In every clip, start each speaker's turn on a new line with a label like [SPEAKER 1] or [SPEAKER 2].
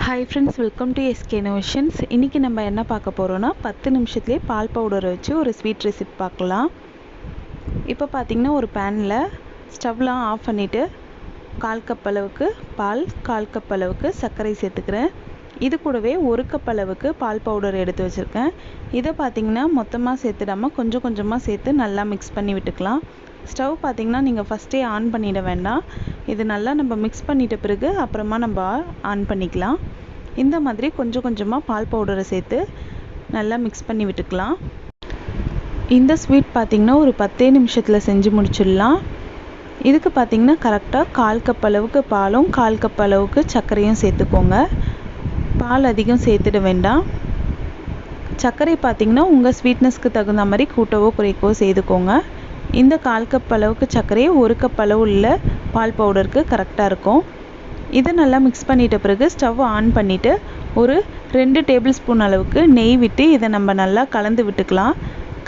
[SPEAKER 1] Hi friends, welcome to SK innovations. இன்றைக்கி நம்ம என்ன பார்க்க போகிறோன்னா 10 நிமிஷத்துலேயே பால் பவுடரை வச்சு ஒரு ஸ்வீட் ரெசிபி பார்க்கலாம். இப்போ பார்த்திங்கன்னா ஒரு பேனில் ஸ்டவ்லாம் ஆஃப் பண்ணிவிட்டு 1/4 கப் அளவுக்கு பால், 1/4 கப் அளவுக்கு சர்க்கரை சேர்த்துக்கிறேன். இது கூடவே 1 கப் அளவுக்கு பால் பவுடர் எடுத்து வச்சுருக்கேன். இதை பார்த்திங்கன்னா மொத்தமாக சேர்த்துடாமல் கொஞ்சம் கொஞ்சமாக சேர்த்து நல்லா மிக்ஸ் பண்ணி விட்டுக்கலாம். ஸ்டவ் பார்த்திங்கன்னா நீங்கள் ஃபஸ்ட்டே ஆன் பண்ணிட வேண்டாம். இது நல்லா நம்ம மிக்ஸ் பண்ணிட்ட பிறகு அப்புறமா நம்ம ஆன் பண்ணிக்கலாம். இந்த மாதிரி கொஞ்சம் கொஞ்சமாக பால் பவுடரை சேர்த்து நல்லா மிக்ஸ் பண்ணி விட்டுக்கலாம். இந்த ஸ்வீட் பார்த்திங்கன்னா ஒரு 10 நிமிஷத்தில் செஞ்சு முடிச்சிடலாம். இதுக்கு பார்த்திங்கன்னா கரெக்டாக 1/4 கப் அளவுக்கு பாலும் 1/4 கப் அளவுக்கு சர்க்கரையும் சேர்த்துக்கோங்க. பால் அதிகம் சேர்த்துட வேண்டாம். சர்க்கரை பார்த்திங்கன்னா உங்கள் ஸ்வீட்னஸ்க்கு தகுந்த மாதிரி கூட்டவோ குறைக்கவோ செய்துக்கோங்க. இந்த 1/4 கப் அளவுக்கு சர்க்கரையை 1 கப் அளவு உள்ள பால் பவுடருக்கு கரெக்டாக இருக்கும். இதை நல்லா மிக்ஸ் பண்ணிட்ட பிறகு ஸ்டவ் ஆன் பண்ணிவிட்டு ஒரு 2 டேபிள் ஸ்பூன் அளவுக்கு நெய் விட்டு இதை நம்ம நல்லா கலந்து விட்டுக்கலாம்.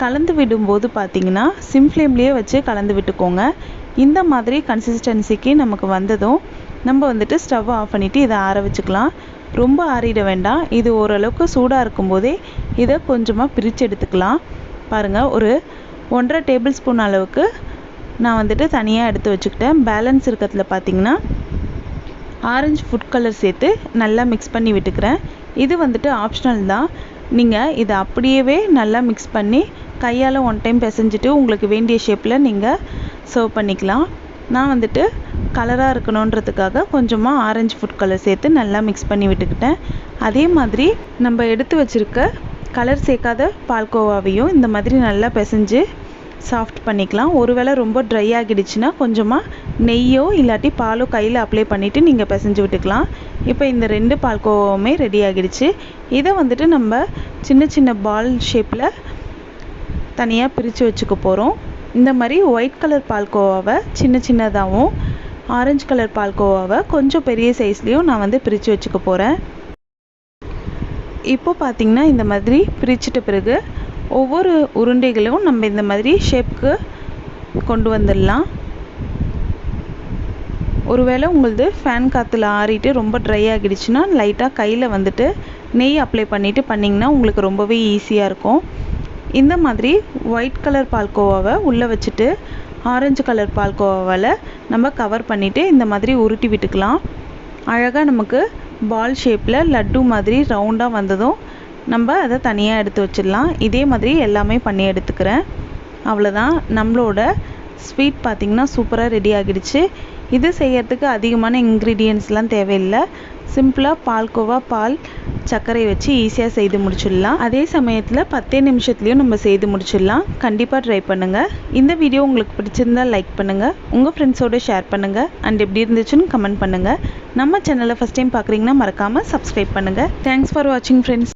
[SPEAKER 1] கலந்து விடும்போது பார்த்திங்கன்னா சிம் ஃப்ளேம்லேயே வச்சு கலந்து விட்டுக்கோங்க. இந்த மாதிரி கன்சிஸ்டன்சிக்கு நமக்கு வந்ததும் நம்ம ஸ்டவ் ஆஃப் பண்ணிவிட்டு இதை ஆற வச்சுக்கலாம். ரொம்ப ஆறிட வேண்டாம். இது ஓரளவுக்கு சூடாக இருக்கும்போதே இதை கொஞ்சமாக பிரித்து எடுத்துக்கலாம். பாருங்கள், ஒரு 1.5 டேபிள் ஸ்பூன் அளவுக்கு நான் தனியாக எடுத்து வச்சுக்கிட்டேன். பேலன்ஸ் இருக்கிறதுல பார்த்திங்கன்னா ஆரஞ்சு ஃபுட் கலர் சேர்த்து நல்லா மிக்ஸ் பண்ணி விட்டுக்கிறேன். இது ஆப்ஷனல் தான். நீங்கள் இதை அப்படியே நல்லா மிக்ஸ் பண்ணி கையால் 1 டைம் பிசைஞ்சிட்டு உங்களுக்கு வேண்டிய ஷேப்பில் நீங்கள் சர்வ் பண்ணிக்கலாம். நான் கலராக இருக்கணுன்றதுக்காக கொஞ்சமாக ஆரஞ்சு ஃபுட் கலர் சேர்த்து நல்லா மிக்ஸ் பண்ணி விட்டுக்கிட்டேன். அதே மாதிரி நம்ம எடுத்து வச்சுருக்க கலர் சேர்க்காத பால்கோவாவையும் இந்த மாதிரி நல்லா பிசைஞ்சு சாஃப்ட் பண்ணிக்கலாம். ஒருவேளை ரொம்ப ட்ரை ஆகிடுச்சுன்னா கொஞ்சமாக நெய்யோ இல்லாட்டி பாலோ கையில் அப்ளை பண்ணிவிட்டு நீங்கள் பிசைஞ்சு விட்டுக்கலாம். இப்போ இந்த 2 பால்கோவாவுமே ரெடி ஆகிடுச்சு. இதை நம்ம சின்ன சின்ன பால் ஷேப்பில் தனியாக பிரித்து வச்சுக்க போகிறோம். இந்த மாதிரி ஒயிட் கலர் பால்கோவாவை சின்ன சின்னதாகவும் ஆரஞ்சு கலர் பால்கோவாவை கொஞ்சம் பெரிய சைஸ்லேயும் நான் பிரித்து வச்சுக்க போகிறேன். இப்போ பார்த்திங்கன்னா இந்த மாதிரி பிரிச்சுட்ட பிறகு ஒவ்வொரு உருண்டைகளும் நம்ம இந்த மாதிரி ஷேப்புக்கு கொண்டு வந்துடலாம். ஒருவேளை உங்களது ஃபேன் காற்றுல ஆறிட்டு ரொம்ப ட்ரை ஆகிடுச்சுன்னா லைட்டாக கையில் நெய் அப்ளை பண்ணிவிட்டு பண்ணிங்கன்னா உங்களுக்கு ரொம்பவே ஈஸியாக இருக்கும். இந்த மாதிரி ஒயிட் கலர் பால்கோவாவை உள்ளே வச்சுட்டு ஆரஞ்சு கலர் பால்கோவாவில் நம்ம கவர் பண்ணிவிட்டு இந்த மாதிரி உருட்டி விட்டுக்கலாம். அழகாக நமக்கு பால் ஷேப்பில் லட்டு மாதிரி ரவுண்டாக வந்ததும் நம்ம அதை தனியாக எடுத்து வச்சிடலாம். இதே மாதிரி எல்லாமே பண்ணி எடுத்துக்கிறேன். அவ்வளோதான், நம்மளோட ஸ்வீட் பார்த்திங்கன்னா சூப்பராக ரெடி ஆகிடுச்சு. இது செய்யறதுக்கு அதிகமான இன்க்ரீடியன்ட்ஸ்லாம் தேவையில்லை. சிம்பிளாக பால்கோவா, பால், சர்க்கரை வச்சு ஈஸியாக செய்து முடிச்சிடலாம். அதே சமயத்தில் 10 நிமிஷத்துலேயும் நம்ம செய்து முடிச்சிடலாம். கண்டிப்பாக ட்ரை பண்ணுங்கள். இந்த வீடியோ உங்களுக்கு பிடிச்சிருந்தால் லைக் பண்ணுங்கள், உங்கள் ஃப்ரெண்ட்ஸோடு ஷேர் பண்ணுங்கள், அண்ட் எப்படி இருந்துச்சுன்னு கமெண்ட் பண்ணுங்கள். நம்ம சேனலை ஃபஸ்ட் டைம் பார்க்குறீங்கன்னா மறக்காமல் சப்ஸ்கிரைப் பண்ணுங்கள். தேங்க்ஸ் ஃபார் வாட்சிங் ஃப்ரெண்ட்ஸ்.